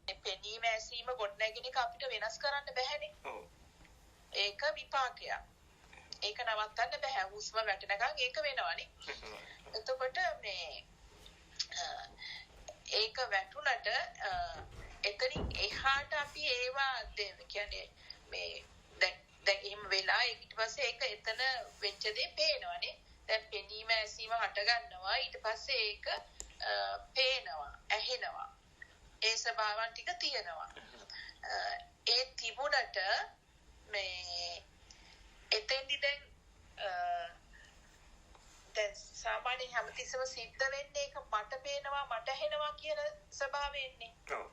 පෙනීම ඇසීම ගොඩනැගෙන එක අපිට වෙනස් කරන්න බැහැනේ. ඔව්. ඒක විපාකයක්. ඒක නවත්තන්න බෑ. හුස්ම වැටෙනකන් ඒක වෙනවනේ. එතකොට ඒක වැටුණට එතනින් එහාට අපි ඒවා කියන්නේ දැන් එහෙම වෙලා ඊට පස්සේ ඒක එතන වෙච්ච දේ පේනවනේ. දැන් පෙනීම ඇසීම හට ගන්නවා. ඊට පස්සේ ඒක පේනවා, ඇහෙනවා. ඒ ස්වභාවයන් ටික තියෙනවා. ඒ තිබුණට එතෙන්දි දැන් සාමාන්‍ය හැමතිස්සම සිද්ධ වෙන්නේ ඒක මට පේනවා මට ඇහෙනවා කියන ස්වභාවයෙන්නේ. ඔව්.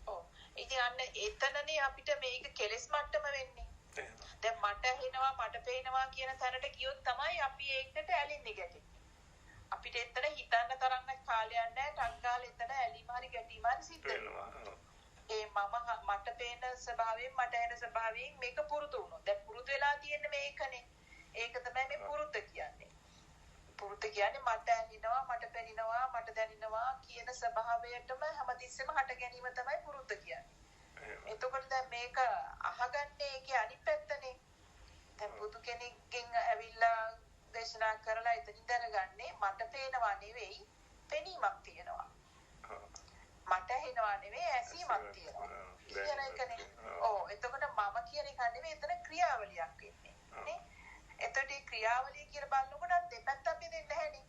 ඔව්. ඉතින් අන්න එතනනේ අපිට මේක කෙලස් මට්ටම වෙන්නේ. දැන් මට ඇහෙනවා මට පේනවා කියන තැනට ගියොත් තමයි අපි ඒකට ඇලින්නේ ගැටෙන්නේ. අපිට එතන හිතන්න තරම් කාලයක් නැහැ. ටංගාල එතන ඇලිම හරි ගැටීම හරි සිද්ධ වෙනවා. ඒ මට පේන ස්වභාවයෙන් මට ඇහෙන ස්වභාවයෙන් මේක පුරුදු වුණා. දැන් පුරුදු වෙලා තියෙන්නේ මේකනේ. ඒක තමයි මේ පුරුද්ද කියන්නේ. පුරුද්ද කියන්නේ මට ඇහෙනවා මට පෙනෙනවා මට දැනෙනවා කියන ස්වභාවයටම හැමතිස්සෙම හට ගැනීම තමයි පුරුද්ද කියන්නේ. එතකොට දැන් මේක අහගන්නේ ඒකේ අනිත් පැත්තනේ. දැන් බුදු කෙනෙක්ගෙන් ඇවිල්ලා දේශනා කරලා එතනින් දැනගන්නේ මට පේනවා නෙවෙයි පෙනීමක් තියෙනවා. මට ඇහෙනවා නෙවෙයි ඇසීමක් තියෙනවා. කියන එකනේ. ඔව් එතකොට මම කියන එක නෙවෙයි එතන ක්‍රියාවලියක් වෙන්නේ. නේ? එතකොට මේ ක්‍රියාවලිය කියලා බලනකොට දෙපැත්ත අපි දෙන්නේ නැහැනේ.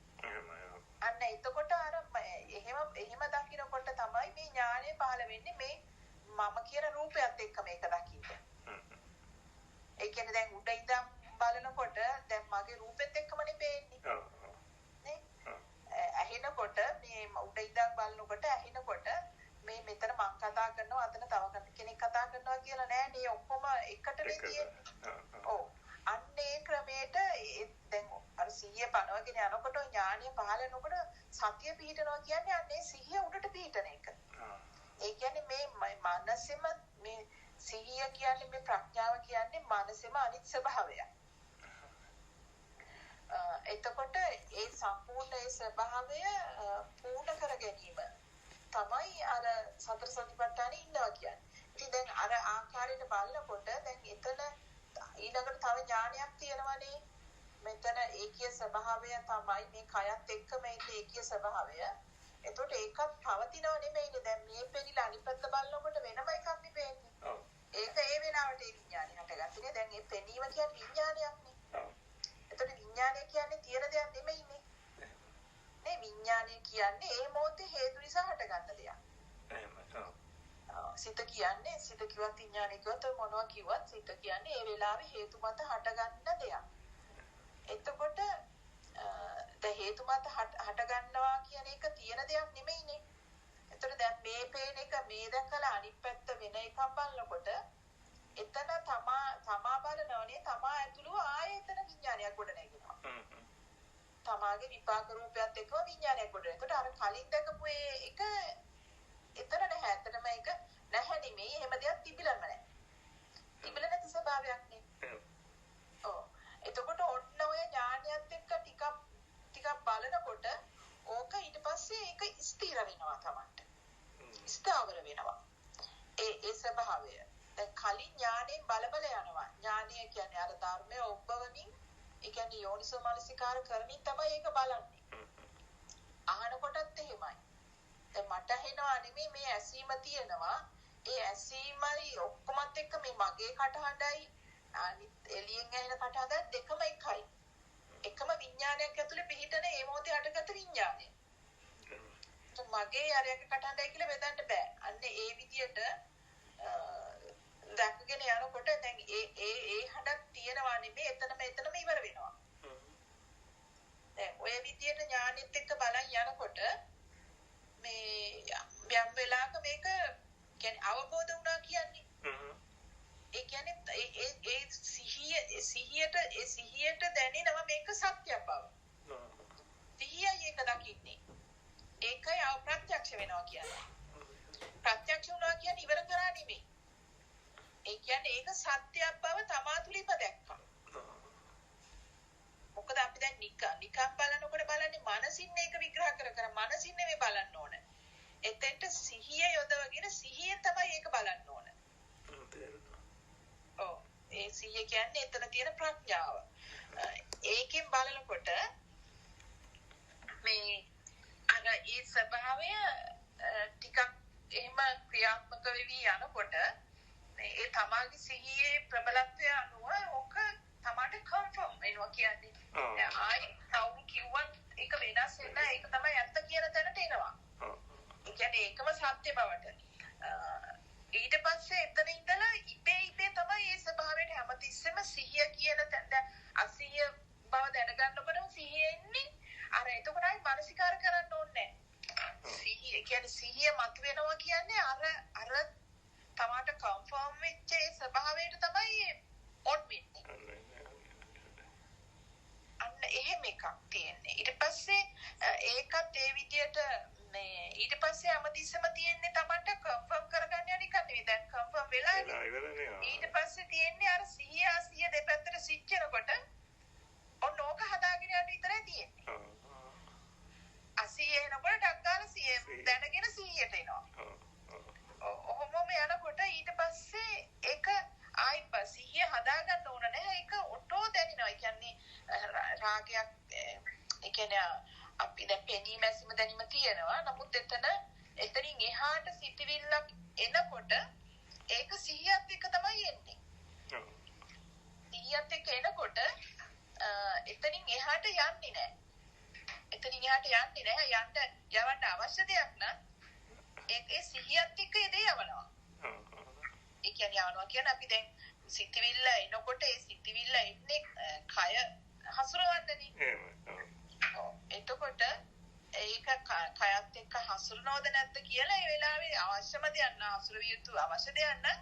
අන්න එතකොට අර එහෙම දකින්නකොට තමයි මේ ඥානය පහළ වෙන්නේ මේ මම කියන රූපයත් එක්ක මේක දකින්න. ඒ කියන්නේ දැන් උඩ ඉඳන් බලනකොට දැන් මගේ රූපෙත් එක්කමනේ පේන්නේ. නේ? ඇහෙනකොට මේ උඩ ඉඳන් බලනකොට ඇහෙනකොට මේ මෙතන මං කතා කරනවා අතන තව කෙනෙක් කතා කරනවා කියලා නෑ නේ ඔක්කොම එකටනේ තියෙන්නේ. ඔව්. අන්නේ ක්‍රමයට දැන් අර සිහිය පනවගෙන යනකොට ඥානය පහළ වෙනකොට සතිය පිහිටනවා කියන්නේ අන්නේ සිහිය උඩට පිහිටන එක. ඒ කියන්නේ මේ මනසෙම මේ සිහිය කියන්නේ මේ ප්‍රඥාව කියන්නේ මනසෙම අනිත් ස්වභාවයක්. එතකොට ඒ සම්පූර්ණ ඒ ස්වභාවය පූර්ණ කර ගැනීම තමයි අර සතර සතිපට්ඨානෙ ඉන්නවා කියන්නේ. ඉතින් දැන් අර ආකාරයට බලනකොට දැන් එතන ඊළඟට තව ඥානයක් තියෙනවනේ. මෙතන ඒකීය ස්වභාවය තමයි මේ කයත් එක්කම ඉන්නේ ඒකීය ස්වභාවය. එතකොට ඒකත් පවතිනව නෙමෙයිනේ. දැන් මේ පෙරිලා අනිත් පැත්ත බලනකොට වෙනම එකක් නෙපෙන්නේ. ඔව්. ඒක ඒ වෙලාවට ඒ විඥානය හටගත්තේ. දැන් මේ පෙනීම කියන්නේ විඥානයක්නේ. ඔව්. එතකොට විඥානය කියන්නේ තියෙන දෙයක් නෙමෙයිනේ. නේ විඥානය කියන්නේ ඒ මොහොතේ හේතු නිසා හටගන්න දෙයක්. එහෙමයි. සිත කියන්නේ සිත කිව්වත් විඥානය කිව්වත් මොනවා කිව්වත් සිත කියන්නේ ඒ වෙලාවේ හේතු මත හටගන්න දෙයක්. එතකොට දැන් හේතු මත හට ගන්නවා කියන එක තියෙන දෙයක් නෙමෙයිනේ. එතකොට දැන් මේ පේන එක මේ දැකලා අනිත් පැත්ත වෙන එකක් බලනකොට එතන තමා බලනවනේ තමා ඇතුළු ආයෙතන විඥානයක් ගොඩ නැගෙනවා. තමාගේ විපාක රූපයත් එක්ක විඥානයක් ගොඩ නැගෙනවා. ඒකට අර කලින් දැකපු එක එතන නැහැ. ඇත්තටම ඒක නැහැ නෙමෙයි. එහෙම දෙයක් තිබිලම නැහැ. තිබිලා නැති ස්වභාවයක් නේ. ඔව්. එතකොට ඔන්න ඔය ඥානයත් එක්ක ටිකක් බලනකොට ඕක ඊට පස්සේ ඒක ස්ථිර වෙනවා තමයි. ස්ථාවර වෙනවා. ඒ ස්වභාවය. දැන් කලින් ඥාණයෙන් බල යනවා. ඥානය කියන්නේ අර ධර්මයේ ඔබවමින් ඒ කියන්නේ යෝනිසෝ මනසිකාර කරමින් තමයි ඒක බලන්නේ. අහනකොටත් එහෙමයි. දැන් මට ඇහෙනවා නෙමෙයි මේ ඇසීම තියෙනවා. ඒ ඇසීමයි ඔක්කොමත් එක්ක මේ මගේ කටහඬයි අනිත් එළියෙන් ඇහෙන කටහඬ දෙකම එකයි. එකම විඥානයක් ඇතුලේ පිහිටන ඒ මොහොතේ හටගත්ත විඥානය. මගේ අරයක කටහඬයි කියලා බෙදන්න බෑ. අන්න ඒ විදියට දැක්කගෙන යනකොට දැන් ඒ හඬක් තියෙනවා නෙමෙයි එතනම ඉවර වෙනවා. දැන් ඔය විදියට ඥානෙත් එක්ක බලන් යනකොට මේ යම් වෙලාවක මේක කියන්නේ අවබෝධ වුණා කියන්නේ. ඒ කියන්නේ ඒ සිහියට දැනෙනවා මේක සත්‍යයක් බව. සිහියයි ඒක දකින්නේ. ඒකයි අප්‍රත්‍යක්ෂ වෙනවා කියන්නේ. ප්‍රත්‍යක්ෂ වුණා කියන්නේ ඉවර කරා නෙමෙයි. ඒ කියන්නේ ඒක සත්‍යයක් බව තමා තුලින්ම දැක්කා. මොකද අපි දැන් නිකම් බලනකොට බලන්නේ මනසින් මේක විග්‍රහ කර මනසින් නෙමෙයි බලන්න ඕනේ. එතෙන්ට සිහිය යොදවගෙන සිහියෙන් තමයි ඒක බලන්න ඕන. ඔව්. ඒ සිහිය කියන්නේ එතන තියෙන ප්‍රඥාව. ඒකෙන් බලනකොට මේ අර ඒ ස්වභාවය ටිකක් එහෙම ක්‍රියාත්මක වෙවි යනකොට ඒ තමාගේ සිහියේ ප්‍රබලත්වය අනුව ඔක තමාට කන්ෆර්ම් වෙනවා කියන්නේ. ආයි කවුරු කිව්වත් ඒක වෙනස් වෙන්න ඒක තමයි ඇත්ත කියන තැනට එනවා. ඒ කියන්නේ ඒකම සත්‍ය බවට. ඊට පස්සේ එතන ඉඳලා ඉබේ තමයි ඒ ස්වභාවයට හැමතිස්සෙම සිහිය කියන තැන අසිහිය බව දැනගන්නකොටම සිහිය එන්නේ. අර එතකොටයි මානසිකාර කරන්න ඕනේ නැහැ. සිහිය කියන්නේ සිහිය මතුවෙනවා කියන්නේ අර තමාට කන්ෆර්ම් වෙච්ච ඒ ස්වභාවයට තමයි ඔන් වෙන්නේ. අන්න එහෙම එකක් තියෙන්නේ. ඊට පස්සේ ඒකත් ඒ විදියට මේ ඊට පස්සේ හැමතිස්සෙම තියෙන්නේ තමාට කන්ෆර්ම් කරගන්න යන එක නෙවෙයි. දැන් කන්ෆර්ම් වෙලා ඊට පස්සේ තියෙන්නේ අර සිහිය අසිහිය දෙපැත්තට සිච්චනකොට ඔන්න ඕක හදාගෙන යන්න විතරයි තියෙන්නේ. අසිහිය එනකොට ඩග්ගාල සිහිය දැනගෙන සිහියට එනවා. ඔහොමම යනකොට ඊට පස්සේ ඒක ආයි සිහිය හදාගන්න ඕන නැහැ. ඒක ඔටෝ දැනෙනවා. ඒ කියන්නේ රාගයක් ඒ කියන්නේ අපි දැන් පෙනීම ඇසීම දැනීම තියෙනවා. නමුත් එතනින් එහාට සිතිවිල්ලක් එනකොට ඒක සිහියත් එක්ක තමයි එන්නේ. සිහියත් එක්ක එනකොට එතනින් එහාට යන්නේ නැහැ. යවන්න අවශ්‍ය දෙයක් නම් ඒ සිහියත් එක්ක ඒ දේ යවනවා. ඒ කියන්නේ යවනවා කියන්නේ අපි දැන් සිතිවිල්ල එනකොට ඒ සිතිවිල්ල එන්නේ කය හසුරවන්නනේ. එතකොට ඒක කයත් එක්ක හසුරනවද නැද්ද කියලා ඒ වෙලාවේ අවශ්‍යම දෙයක් නම් හසුරවිය යුතු අවශ්‍ය දෙයක් නම්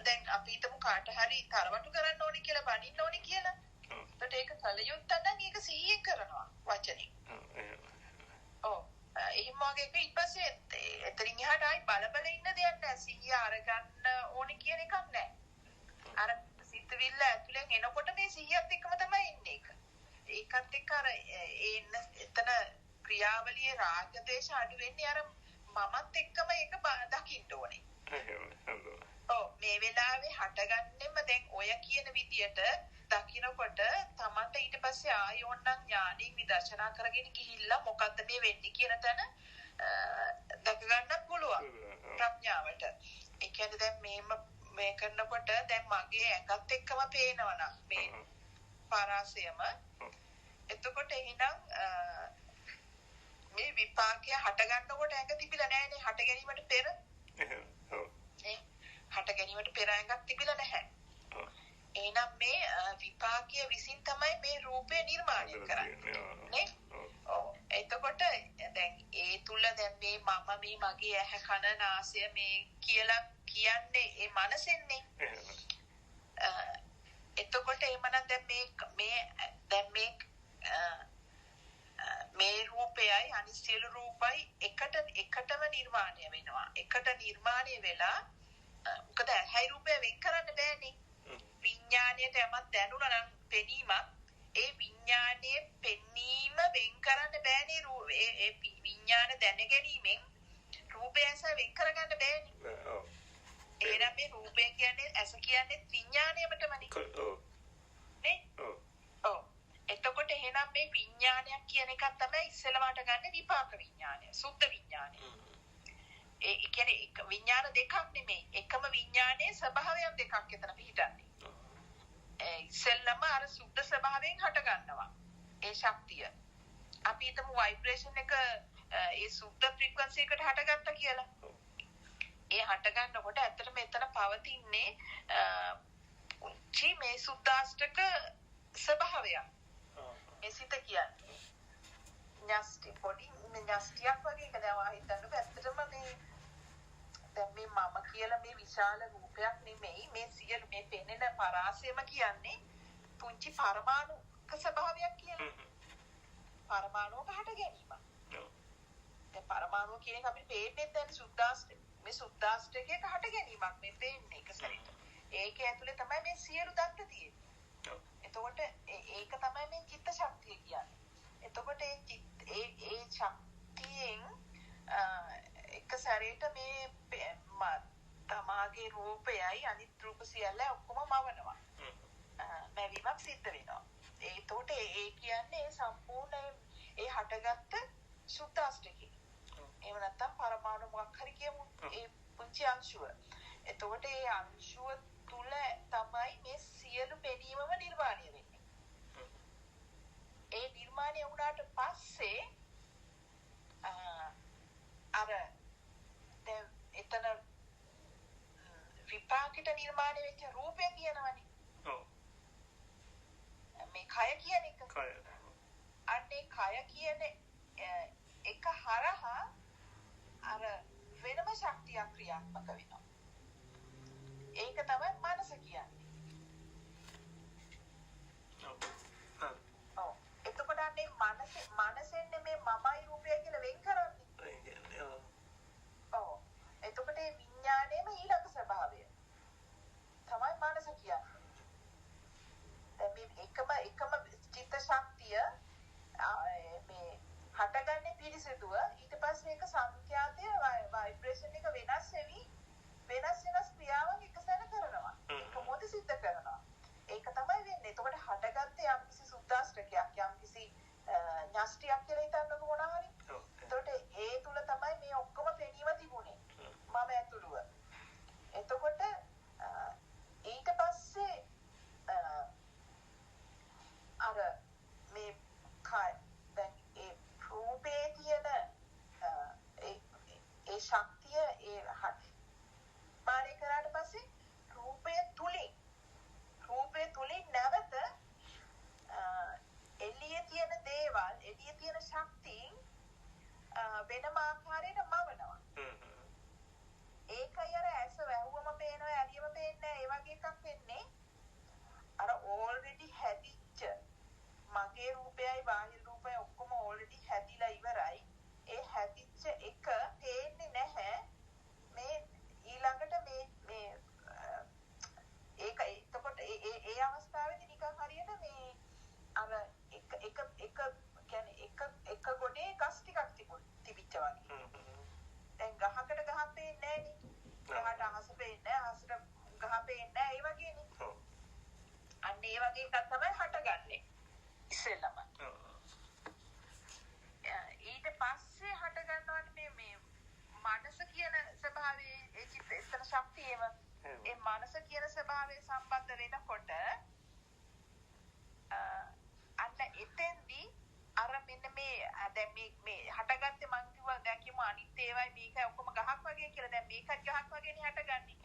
දැන් අපි හිතමු කාට හරි තරවටු කරන්න ඕනේ කියලා බනින්න ඕනේ කියලා. ඒකට ඒක කල යුත්තක් නම් ඒක සිහියෙන් කරනවා වචනේ. ඔව්. එහෙම වගේ ඊට පස්සේ එතනින් එහාට ආයි බල ඉන්න දෙයක් නැහැ. සිහිය අරගන්න ඕනේ කියන එකක් නැහැ. අර සිතවිල්ල ඇතුලෙන් එනකොට මේ සිහියත් එක්කම තමයි එන්නේ ඒක. ඒකත් එක්ක අර එතන ක්‍රියාවලියේ රාග දේශ අඩු වෙන්නේ අර මමත් එක්කම ඒක දකින්න ඕනේ. ඔව් මේ වෙලාවේ හටගන්නෙම දැන් ඔය කියන විදියට දකින්නකොට තමන්ට ඊට පස්සේ ආයෝන්නම් ඥානින් විදර්ශනා කරගෙන ගිහිල්ලා මොකද්ද මේ වෙන්නේ කියන තැන දැක ගන්නත් පුළුවන් ප්‍රඥාවට. ඒ කියන්නේ දැන් මේ කරනකොට දැන් මගේ ඇඟත් එක්කම පේනවනම් මේ පරාසයම එතකොට එහෙනම් මේ විපාකය හට ගන්නකොට ඇඟ තිබිලා නැහැනේ හට ගැනීමට පෙර. හට ගැනීමට පෙර ඇඟක් තිබිලා නැහැ. එහෙනම් මේ විපාකයේ විසින් තමයි මේ රූපය නිර්මාණය කරන්නේ. නේ? ඔව්. එතකොට දැන් ඒ තුල දැන් මේ මම මේ මගේ ඇහැ කන නාසය මේ කියලා කියන්නේ ඒ මනසෙන්නේ. එතකොට එමනම් දැන් මේ රූපයයි අනිත් සියලු රූපයි එකටම නිර්මාණය වෙනවා. එකට නිර්මාණය වෙලා මොකද ඇහැයි රූපය වෙන් කරන්න බෑනේ. විඥාණයට යමක් දැනුණා නම් පෙනීමක් ඒ විඥානයේ පෙනීම වෙන් කරන්න බෑනේ. ඒ විඥාන දැන ගැනීමෙන් රූපය ඇස වෙන් කරගන්න බෑනේ. ඔව්. එහෙනම් මේ රූපය කියන්නේ ඇස කියන්නේ විඥාණයමටමනේ. ඔව්. නේ? ඔව්. ඔව්. එතකොට එහෙනම් මේ විඥානයක් කියන එකක් තමයි ඉස්සෙල්ලාමට ගන්න විපාක විඥානය, සුද්ධ විඥානය. ඒ කියන්නේ විඥාන දෙකක් නෙමෙයි. එකම විඥානයේ ස්වභාවයන් දෙකක් එතන පිහිටන්නේ. ඉස්සෙල්ලාම අර සුද්ධ ස්වභාවයෙන් හට ගන්නවා. ඒ ශක්තිය. අපි හිතමු ভাইබ්‍රේෂන් එක ඒ සුද්ධ ෆ්‍රීකවන්සි එකට හටගත්තා කියලා. ඒ හට ගන්නකොට ඇත්තටම එතන පවතින්නේ උච්චි මේ සුද්ධාෂ්ටක ස්වභාවයක්. මේ සිත කියන්නේ න්‍යෂ්ටි පොඩි න්‍යෂ්ටියක් වගේ එක දැන් ආ හිතන්නකො ඇත්තටම මේ දැන් මේ මම කියලා මේ විශාල රූපයක් නෙමෙයි මේ සියලු මේ පෙනෙන පරාසයම කියන්නේ පුංචි පරමාණුක ස්වභාවයක් කියලා. පරමාණුක හට ගැනීම. දැන් පරමාණුව කියන එක අපිට පේන්නේ දැන් සුද්ධාෂ්ටක මේ සුද්ධාෂ්ටකයක හට ගැනීමක් මේ පේන්නේ එක සැරේට. ඒක ඇතුලේ තමයි මේ සියලු දත්ත තියෙන්නේ. එතකොට ඒක තමයි මේ චිත්ත ශක්තිය කියන්නේ. එතකොට ඒ ශක්තියෙන් එක සැරේට මේ තමාගේ රූපයයි අනිත් රූප සියල්ල ඔක්කොම මවනවා. මැවීමක් සිද්ධ වෙනවා. ඒතකොට ඒ කියන්නේ සම්පූර්ණ ඒ හටගත්ත සුද්දාෂ්ටකේ. එහෙම නැත්නම් පරමාණු මොකක් හරි කියමු. ඒ පුංචි අංශුව. එතකොට ඒ අංශුව තුල තමයි මේ සියලු පෙනීමම නිර්මාණය වෙන්නේ. ඒ නිර්මාණය වුණාට පස්සේ අර දැන් එතන විපාකිට නිර්මාණය වෙච්ච රූපය කියනවනේ. ඔව්. මේ කය කියන එක. කය. අන්නේ කය කියන එක හරහා අර වෙනම ශක්තියක් ක්‍රියාත්මක වෙනවා. ඒක තමයි මනස කියන්නේ. ඔව්. එතකොට අන්නේ මනසෙන්නේ මේ මමයි රූපය කියලා වෙන් කරන්නේ. ඔව්. එතකොට මේ විඥානයේම ඊළඟ ස්වභාවය තමයි මනස කියන්නේ. දැන් මේ එකම චිත්ත ශක්තිය මේ හටගන්නේ පිරිසිදුව ඊට පස්සේ ඒක සංඛ්‍යාතය ভাইබ්‍රේෂන් එක වෙනස් වෙනස් ක්‍රියාවක් එකසැර කරනවා. ඒක මොකද සිද්ධ කරනවා. ඒක තමයි වෙන්නේ. එතකොට හටගත්තේ යම්කිසි සුද්දාෂ්ටකයක් යම්කිසි ඥාෂ්ටියක් කියලා හිතන්නකො මොනවා හරි. එතකොට ඒ තුල තමයි මේ ඔක්කොම පෙනීම තිබුණේ. මම ඇතුළුව. එතකොට ඊට පස්සේ අර මේ කය දැන් ඒ රූපේ තියෙන ඒ ශක්තිය ඒ මානේ කරාට පස්සේ රූපේ තුලින් නැවත එළියේ තියෙන දේවල් එළියේ තියෙන ශක්තියින් වෙනම ආකාරයකට මවනවා. ඒකයි අර ඇස වැහුවම පේනවා ඇලියම පේන්නේ ඒ වගේ එකක් වෙන්නේ. අර ඕල්රෙඩි හැදිච්ච මගේ රූපයයි බාහිර රූපයයි ඔක්කොම ඕල්රෙඩි හැදිලා ඉවරයි. ඒ හැදිච්ච එක පේන්නේ නැහැ. මේ ඊළඟට මේ ඒක එතකොට ඒ අවස්ථාවේදී නිකන් හරියට මේ අර එක කියන්නේ එක ගොඩේ ගස් ටිකක් තිබිච්ච වගේ. දැන් ගහකට ගහක් පේන්නේ නැහැ නේ. ගහට අහස පේන්නේ නැහැ. අහසට ගහ පේන්නේ නැහැ. ඒ වගේනේ. අන්න ඒ වගේ එකක් තමයි හටගන්නේ. ඉස්සෙල්ලම. ඊට පස්සේ හට ගන්නවට මේ මනස කියන ස්වභාවයේ ඒ චිත්ත එතන ශක්තියම ඒ මනස කියන ස්වභාවයේ සම්බන්ධ වෙනකොට අන්න එතෙන්දී අර මෙන්න මේ දැන් මේ හටගත්තේ මං කිව්වා දැන් කියමු අනිත් ඒවායි මේකයි ඔක්කොම ගහක් වගේ කියලා. දැන් මේකත් ගහක් වගේනේ හටගන්නේ.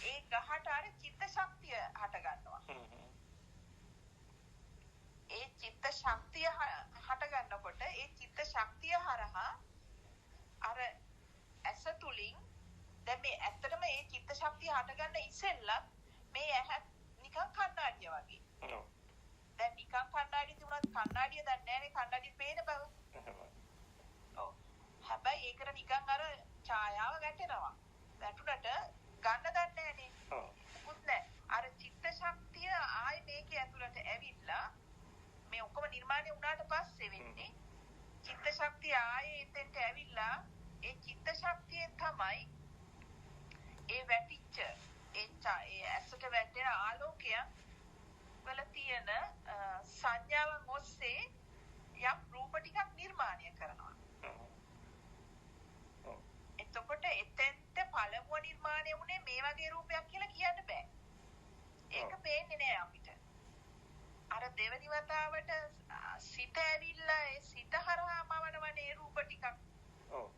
ඒ ගහට අර චිත්ත ශක්තිය හට ගන්නවා. ඒ චිත්ත ශක්තිය හට ගන්නකොට ඒ චිත්ත ශක්තිය හරහා අර ඇස තුලින් දැන් මේ ඇත්තටම ඒ චිත්ත ශක්තිය හට ගන්න ඉස්සෙල්ලා මේ ඇහැ නිකන් කණ්ණාඩිය වගේ. දැන් නිකන් කණ්ණාඩිය තිබුණත් කණ්ණාඩිය දන්නේ නැහැනේ කණ්ණාඩිය පේන බව. ඔව්. හැබැයි ඒකට නිකන් අර ඡායාව වැටෙනවා. වැටුණට ගන්න දන්නේ නැහැනේ. ඔව්. මුකුත් නැහැ. අර චිත්ත ශක්තිය ආයි මේකේ ඇතුළට ඇවිල්ලා මේ ඔක්කොම නිර්මාණය වුණාට පස්සේ වෙන්නේ චිත්ත ශක්තිය ආයේ එතෙන්ට ඇවිල්ලා ඒ චිත්ත ශක්තියෙන් තමයි ඒ වැටිච්ච ඒ ඇසට වැටෙන ආලෝකය වල තියෙන සංඥාවන් ඔස්සේ යම් රූප ටිකක් නිර්මාණය කරනවා. එතකොට එතෙන්ට පළමුව නිර්මාණය වුණේ මේ වගේ රූපයක් කියලා කියන්න බෑ. ඒක පේන්නේ නෑ අපිට. අර දෙවෙනි වතාවට සිත ඇවිල්ලා ඒ සිත හරහා මවනවනේ රූප ටිකක්. ඔව්.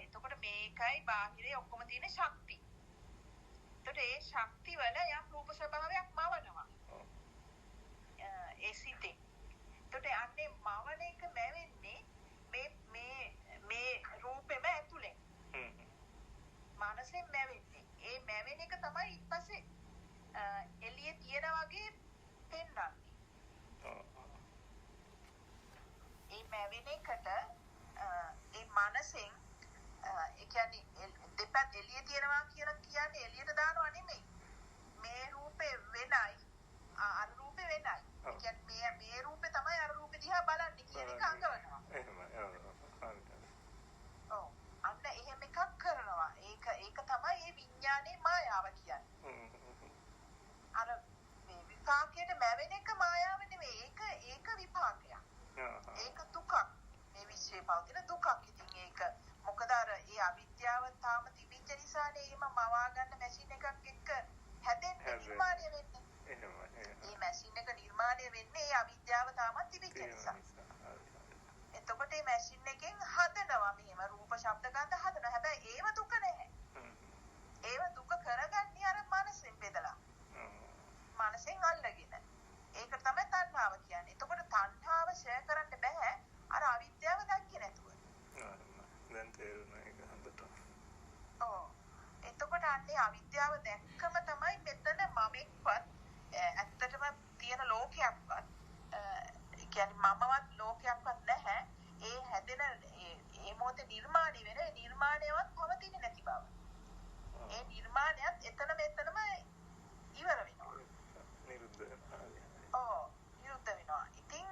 එතකොට මේකයි බාහිරේ ඔක්කොම තියෙන ශක්ති. එතකොට ඒ ශක්ති වල යම් රූප ස්වභාවයක් මවනවා. ඔව්. ඒ සිතේ. එතකොට අන්නේ මවන එක මැවෙන්නේ මේ රූපෙම ඇතුලෙන්. මානසෙන් මැවෙන්නේ. ඒ මැවෙන එක තමයි ඊට පස්සේ එළියේ තියෙන වගේ පෙන්වන්නේ. ඒ මැවෙන එකට ඒ මනසෙන් ඒ කියන්නේ දෙපැත්ත එළියේ තියෙනවා කියලා කියන්නේ එළියට දානවා නෙමෙයි. මේ රූපේ වෙනයි අර රූපේ වෙනයි. ඒ කියන්නේ මේ රූපේ තමයි අර රූපේ දිහා බලන්නේ කියන එක අඟවනවා. එහෙමයි. ඔව්. අන්න එහෙම තාම තිබිච්ච නිසානේ එහෙම මවා ගන්න මැෂින් එකක් එක්ක හැදෙන්නේ නිර්මාණය වෙන්නේ. මේ මැෂින් එක නිර්මාණය වෙන්නේ ඒ අවිද්‍යාව තාමත් තිබිච්ච නිසා. එතකොට මේ මැෂින් එකෙන් හදනවා මෙහෙම රූප ශබ්ද ගන්ධ හදනවා. හැබැයි ඒව දුක නැහැ. ඒව දුක කරගන්නේ අර මනසෙන් බෙදලා. මනසෙන් අල්ලගෙන. ඒක තමයි තණ්හාව කියන්නේ. එතකොට තණ්හාව ෂෙයා කරන්න බෑ අර අවිද්‍යාව දැක්කේ නැතුව. දැන් තේරුණා ඒක හොඳට. එතකොට අන්නේ අවිද්‍යාව දැක්කම තමයි මෙතන මමෙක්වත් ඇත්තටම තියෙන ලෝකයක්වත් කියන්නේ මමවත් ලෝකයක්වත් නැහැ. ඒ හැදෙන ඒ මොහොතේ නිර්මාණය වෙන නිර්මාණයවත් පවතින්නේ නැති බව. ඒ නිර්මාණයත් එතනම ඉවර වෙනවා. නිරුද්ධ වෙනවා. නිරුද්ධ වෙනවා. ඉතින්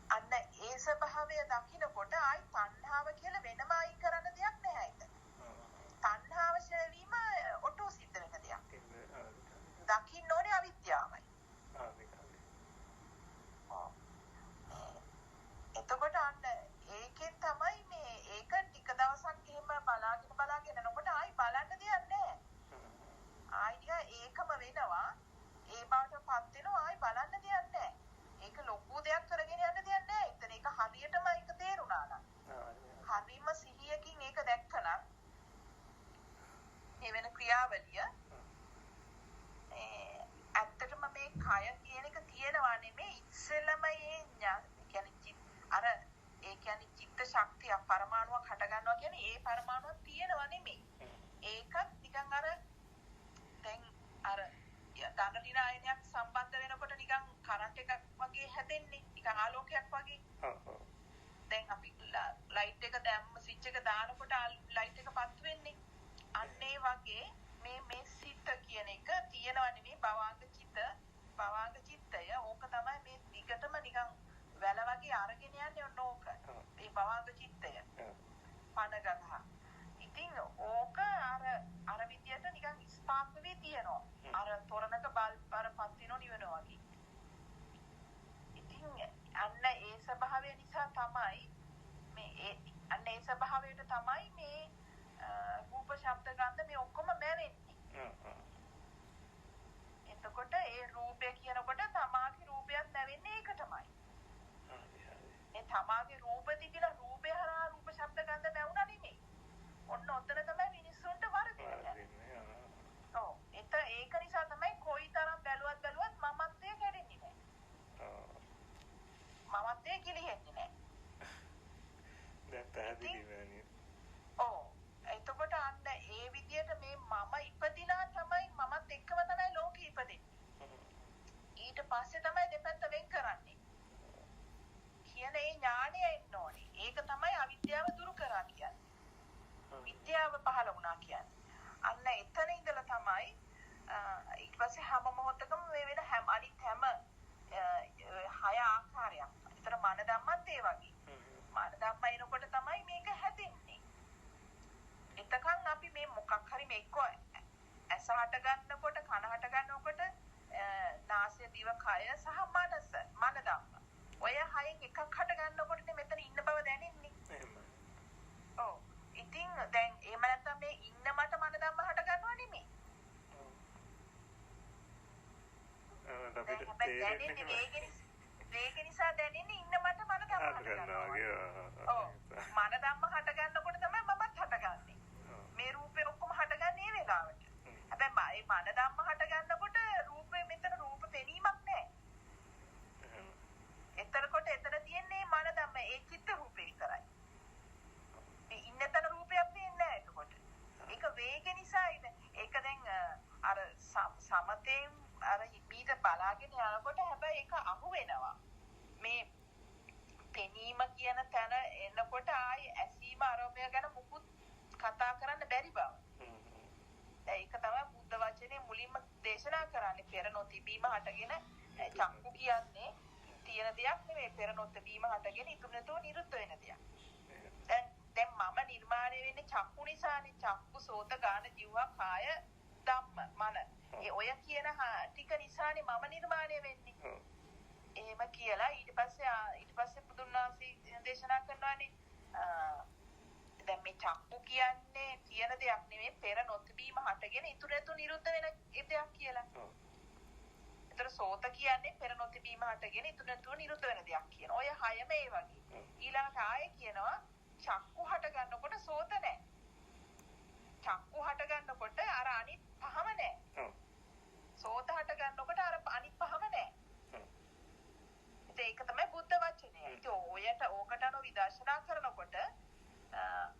අන්න ඒ ස්වභාවය දකින්නකොට ආයි තණ්හාව කියලා වෙනම අයින් කරන්න දෙයක් නැහැ ඒක. තණ්හාව ශරීරීම ඔටෝ සිද්ධ වෙන දෙයක්. දකින්න ඕනේ අවිද්‍යාවයි. එතකොට අන්න ඒකෙන් තමයි මේ ඒක ටික දවසක් එහෙම බලාගෙන යනකොට ආයි බලන්න දෙයක් නැහැ. ආයි ඒකම වෙනවා. ඒ බවටපත් වෙනවා ආයි බලන්න දෙයක් නැහැ. ඒක ලොකු දෙයක් කරගෙන යන්න දෙයක් නැහැ. එතන ඒක හරියටම ඒක තේරුණා නම්. හරිම සිහියකින් ඒක දැක්කනම් මේ වෙන ක්‍රියාවලිය ඇත්තටම මේ කය කියන එක තියෙනවා නෙමෙයි ඉස්සෙල්ලම ඒ කියන්නේ චිත්ත ශක්තිය පරමාණුවක් හට ගන්නවා කියන්නේ ඒ පරමාණුවක් තියෙනවා නෙමෙයි. ඒකත් නිකන් අර දැන් අර ධනදින ආයනයක් සම්බන්ධ වෙනකොට නිකන් කරන්ට් එකක් වගේ හැදෙන්නේ. නිකන් ආලෝකයක් වගේ. දැන් අපි ලයිට් එක දැම්ම ස්විච් එක දානකොට ලයිට් එක පත් වෙන්නේ. අන්න ඒ වගේ මේ සිත කියන එක තියෙනවා නෙමෙයි භවාංග චිත්තය. ඕක තමයි මේ දිගටම නිකන් වැල වගේ අරගෙන යන්නේ ඔන්න ඕක. මේ භවාංග චිත්තය. පනගහ. ඉතින් ඕක අර විදියට නිකන් ස්පාක් වෙවි තියෙනවා. අර තොරණක බල්බර පත් වෙනව නිවනවා වගේ. ඉතින් අන්න ඒ ස්වභාවය නිසා තමයි අන්න ඒ ස්වභාවයට තමයි මේ රූප ශබ්ද ගන්ධ මේ ඔක්කොම මැවෙන්නේ. එතකොට ඒ රූපය කියනකොට තමාගේ රූපයක් නැවෙන්නේ ඒක තමයි. ඒ තමාගේ රූප තිබිලා රූපය හරහා රූප ශබ්ද ගන්ධ නැවුණා නෙමෙයි. ඔන්න ඔතන තමයි මිනිස්සුන්ට වරදින්නේ. ඒක නිසා තමයි කොයිතරම් බැලුවත් මමත්වය කැඩෙන්නේ නැහැ. මමත්වය කිලිහෙන්නේ නැහැ. දැන් පැහැදිලි වෙන්නේ. එතකොට අන්න ඒ විදියට මේ මම ඉපදිනා තමයි මමත් එක්කම තමයි ලෝකෙ ඉපදෙන්නේ. ඊට පස්සේ තමයි දෙපැත්ත වෙන් කරන්නේ. කියන ඒ ඥාණය එන්න ඕනේ. ඒක තමයි අවිද්‍යාව දුරු කරා කියන්නේ. විද්‍යාව පහළ වුණා කියන්නේ. අන්න එතන ඉඳලා තමයි ඊට පස්සේ හැම මොහොතකම මේ වෙන අනිත් හැම 6 ආකාරයක්. ඒතර මන ධම්මත් ඒ වගේ. මන ධම්ම එනකොට තමයි මේක හැදෙන්නේ. එතකන් අපි මේ මොකක් හරි මේක ඇස හට ගන්නකොට කන හට ගන්නකොට නාසය දිව කය සහ මනස මන ධම්ම. ඔය 6න් එකක් හට ගන්නකොටනේ මෙතන ඉන්න බව දැනෙන්නේ. ඉතින් දැන් එහෙම නැත්නම් මේ ඉන්න මට මන ධම්ම හට ගන්නව නෙමෙයි. වේග නිසා දැනෙන්නේ ඉන්න මට මන ධම්ම හට ගන්නවා. මන ධම්ම හට ගන්නකොට තමයි මමත් හටගන්නේ. මේ රූපේ ඔක්කොම හටගන්නේ ඒ වෙලාවට. හැබැයි මේ මන ධම්ම හට ගන්නකොට රූපේ මෙතන රූප පෙනීමක් නැහැ. එතකොට එතන තියෙන්නේ මන ධම්ම ඒ චිත්ත රූපේ විතරයි. මේ ඉන්නතන රූපයක් පේන්නේ නැහැ එතකොට. ඒක වේග නිසා ඒක දැන් අර සමතෙන් අර හිපීට බලාගෙන යනකොට හැබැයි ඒක අහු වෙනවා. මේ පෙනීම කියන තැන එනකොට ආයි ඇසීම අරෝපය ගැන මුකුත් කතා කරන්න බැරි බව. ඒක තමයි බුද්ධ වචනේ මුලින්ම දේශනා කරන්නේ. පෙර නොතිබීම හටගෙන චක්කු කියන්නේ තියෙන දෙයක් නෙමෙයි. පෙර නොතිබීම හටගෙන ඉතුරු නැතුව නිරුද්ධ වෙන දෙයක්. දැන් මම නිර්මාණය වෙන්නේ චක්කු නිසානේ. චක්කු සෝත ගාන ජීවා කාය ධම්ම මන. ඒ ඔය කියන ටික නිසානේ මම නිර්මාණය වෙන්නේ. එහෙම කියලා ඊට පස්සේ බුදුන් වහන්සේ දේශනා කරනවානේ දැන් මේ චක්කු කියන්නේ කියන දෙයක් නෙමෙයි පෙර නොතිබීම හටගෙන ඉතුරු නැතු නිරුද්ධ වෙන දෙයක් කියලා. ඒතර සෝත කියන්නේ පෙර නොතිබීම හටගෙන ඉතුරු නැතුව නිරුද්ධ වෙන දෙයක් කියන. ඔය හයම ඒ වගේ. ඊළඟට ආයේ කියනවා චක්කු හට ගන්නකොට සෝත නැහැ. චක්කු හට ගන්නකොට අර අනිත් පහම නැහැ. සෝත හට ගන්නකොට අර අනිත් පහම නැහැ. ඒක තමයි බුද්ධ වචනේ. ඉතින් ඔයට ඕකට අනුව විදර්ශනා කරනකොට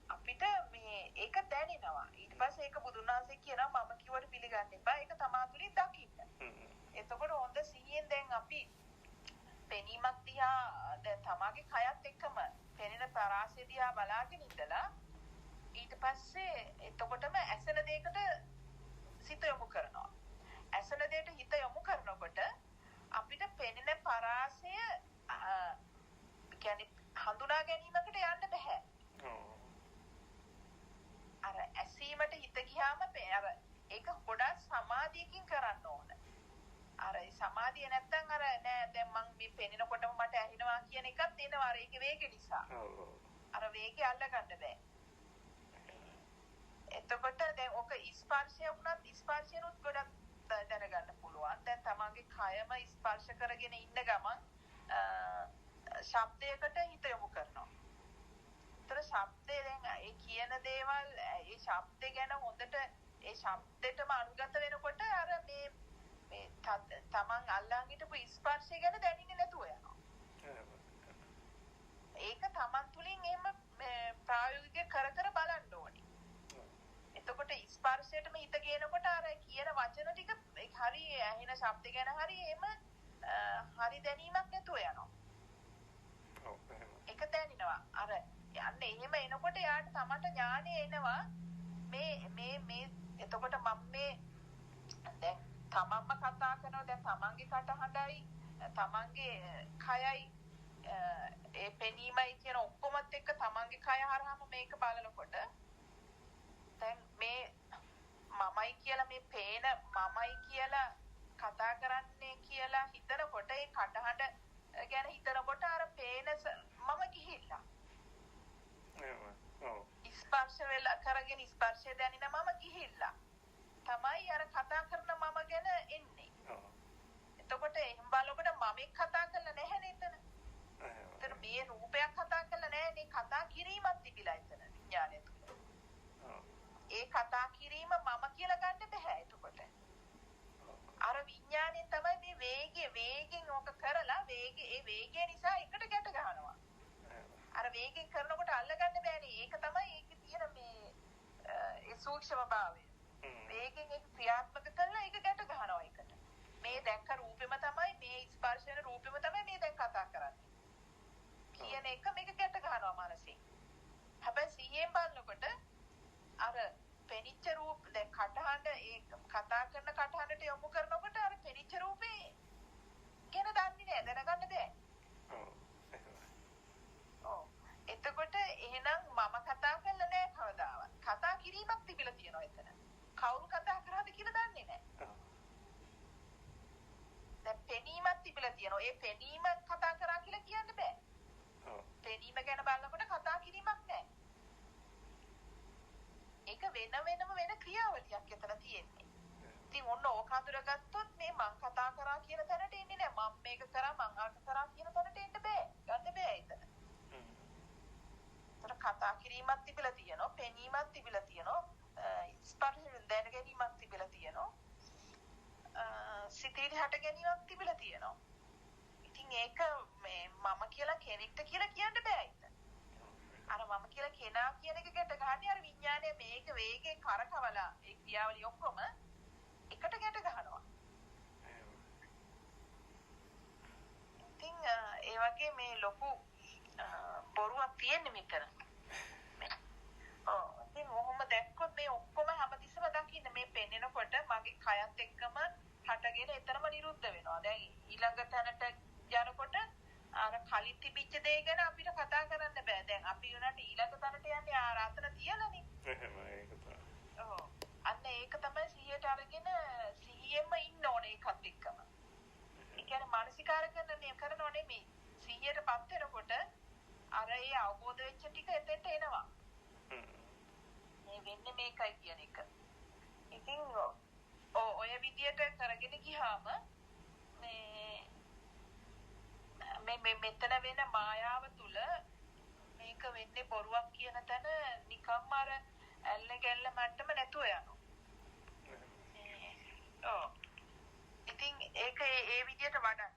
අපිට මේ ඒක දැනෙනවා. ඊට පස්සේ ඒක බුදුන් වහන්සේ කියනවා මම කිව්වට පිළිගන්න එපා. ඒක තමා තුළින් දකින්න. එතකොට හොඳ සිහියෙන් දැන් අපි පෙනීමක් දිහා දැන් තමාගේ කයත් එක්කම පෙනෙන පරාසය දිහා බලාගෙන ඉඳලා ඊට පස්සේ එතකොටම ඇසෙන දෙයකට සිත යොමු කරනවා. ඇසෙන දෙයට හිත යොමු කරනකොට අපිට පෙනෙන පරාසය කියන්නේ හඳුනා ගැනීමකට යන්න බෑ. අර ඇසීමට හිත ගියාම අර ඒක ගොඩාක් සමාධියකින් කරන්න ඕන. අර සමාධිය නැත්තම් අර නෑ දැන් මං මේ පෙනෙනකොටම මට ඇහෙනවා කියන එකත් එනවා අර ඒකේ වේගය නිසා. අර වේගය අල්ල ගන්න බෑ. එතකොට දැන් ඔක ස්පර්ශය වුණත් ස්පර්ශයනොත් ගොඩක් දැනගන්න පුළුවන්. දැන් තමන්ගේ කයම ස්පර්ශ කරගෙන ඉන්න ගමන් ශබ්දයකට හිත යොමු කරනවා. ඒතර ශබ්දේ දැන් ඒ කියන දේවල් ඒ ශබ්ද ගැන හොඳට ඒ ශබ්දෙටම අනුගත වෙනකොට අර මේ තමන් අල්ලන් හිටපු ස්පර්ශය ගැන දැනෙන්නේ නැතුව යනවා. ඒක තමන් තුලින් එහෙම ප්‍රායෝගික කර බලන්න ඕනේ. එතකොට ස්පර්ශයටම හිත ගේනකොට අර කියන වචන ටික හරි ඇහෙන ශබ්ද ගැන හරි එහෙම හරි දැනීමක් නැතුව යනවා. ඒක දැනෙනවා. අර යන්නේ එහෙම එනකොට යාට තමන්ට ඥානය එනවා. මේ එතකොට මම මේ දැන් තමන්ම කතා කරනවා දැන් තමන්ගේ කටහඬයි තමන්ගේ කයයි ඒ පෙනීමයි කියන ඔක්කොමත් එක්ක තමන්ගේ කය හරහාම මේක බලනකොට දැන් මේ මමයි කියලා මේ පේන මමයි කියලා කතා කරන්නේ කියලා හිතනකොට ඒ කටහඬ ගැන හිතනකොට අර පේන මම ගිහිල්ලා ස්පර්ශ වෙලා කරගෙන ස්පර්ශය දැනෙන මම ගිහිල්ලා තමයි අර කතා කරන මම ගැන එන්නේ. එතකොට එහෙම බලනකොට මම කතා කරලා නැහැ නේද? එතන මේ රූපයක් කතා කරලා නැහැ නේ කතා කිරීමක් තිබිලා එතන විඥානය තුල. ඒ කතා කිරීම මම කියලා ගන්න බෑ එතකොට. අර විඥාණයෙන් තමයි මේ වේගෙන් ඕක කරලා ඒ වේගය නිසා එකට ගැට ගන්නවා. අර වේගෙන් කරනකොට අල්ලගන්න බෑනේ. ඒක තමයි ඒකේ තියෙන මේ ඒ සූක්ෂම භාවය. වේගෙන් ඒක ක්‍රියාත්මක කරලා ඒක ගැට ගන්නවා එකට. මේ දැක්ක රූපෙම තමයි මේ ස්පර්ශ වෙන රූපෙම තමයි මේ දැන් කතා කරන්නේ. කියන එක මේක ගැට ගන්නවා මානසික. හැබැයි සිහියෙන් බලනකොට අර පෙනිච්ච රූප දැන් කටහඬ ඒ කතා කරන කටහඬට යොමු කරනකොට අර පෙනිච්ච රූපේ ගැන දන්නේ නැහැ දැනගන්න බෑ. එතකොට එහෙනම් මම කතා කරලා නැහැ කවදාවත්. කතා කිරීමක් තිබිලා තියෙනවා එතන. කවුරු කතා කරාද කියලා දන්නේ නැහැ. දැන් පෙනීමක් තිබිලා තියෙනවා. ඒ පෙනීම කතා කරා කියලා කියන්න බෑ. පෙනීම ගැන බලනකොට කතා කිරීමක් නැහැ. ඒක වෙන ක්‍රියාවලියක් එතන තියෙන්නේ. ඉතින් ඔන්න ඕක අඳුරගත්තොත් මේ මං කතා කරා කියන තැනට එන්නේ නැහැ. මම මේක කරා මං අර කරා කියන තැනට එන්න බෑ. ගන්න බෑ එතන. කතා කිරීමක් තිබිලා තියෙනවා, පෙනීමක් තිබිලා තියෙනවා, ස්පර්ශයෙන් දැන ගැනීමක් තිබිලා තියෙනවා, සිතේට හට ගැනීමක් තිබිලා තියෙනවා. ඉතින් ඒක මේ මම කියලා කෙනෙක්ට කියලා කියන්න බෑ ඉතින්. අර මම කියලා කෙනා කියන එක ගැට ගහන්නේ අර විඥානය මේක වේගයෙන් කරකවලා ඒ ක්‍රියාවලිය ඔක්කොම එකට ගැට ගන්නවා. ඉතින් ඒ වගේ මේ ලොකු බොරුවක් තියෙන්නේ මෙතන. ඉතින් ඔහොම දැක්කොත් මේ ඔක්කොම හැමතිස්සම දකින්න මේ පෙන්නකොට මගේ කයත් එක්කම හටගෙන එතරම් නිරුද්ධ වෙනවා. දැන් ඊළඟ තැනට යනකොට අර කලින් තිබිච්ච දේ ගැන අපිට කතා කරන්න බෑ. දැන් අපි උනට ඊළඟ තැනට යන්නේ ආරාතන තියලානේ. එහෙමයි ඒක තමයි. ඔව්. අන්න ඒක තමයි සිහියට අරගෙන සිහියෙම ඉන්න ඕනේ ඒකත් එක්කම. ඒ කියන්නේ මානසිකාර කරනව නෙමෙයි. සිහියටපත් වෙනකොට අර ඒ අවබෝධ වෙච්ච ටික එතෙන්ට එනවා. වෙන්නේ මේකයි කියන එක. ඉතින් ඔය විදියට කරගෙන ගියාම මේ මෙතන වෙන මායාව තුල මේක වෙන්නේ බොරුවක් කියන තැන නිකම්ම අර ඇල්ල ගැල්ල මට්ටම නැතුව යනවා. ඉතින් ඒක ඒ විදියට වඩන්න.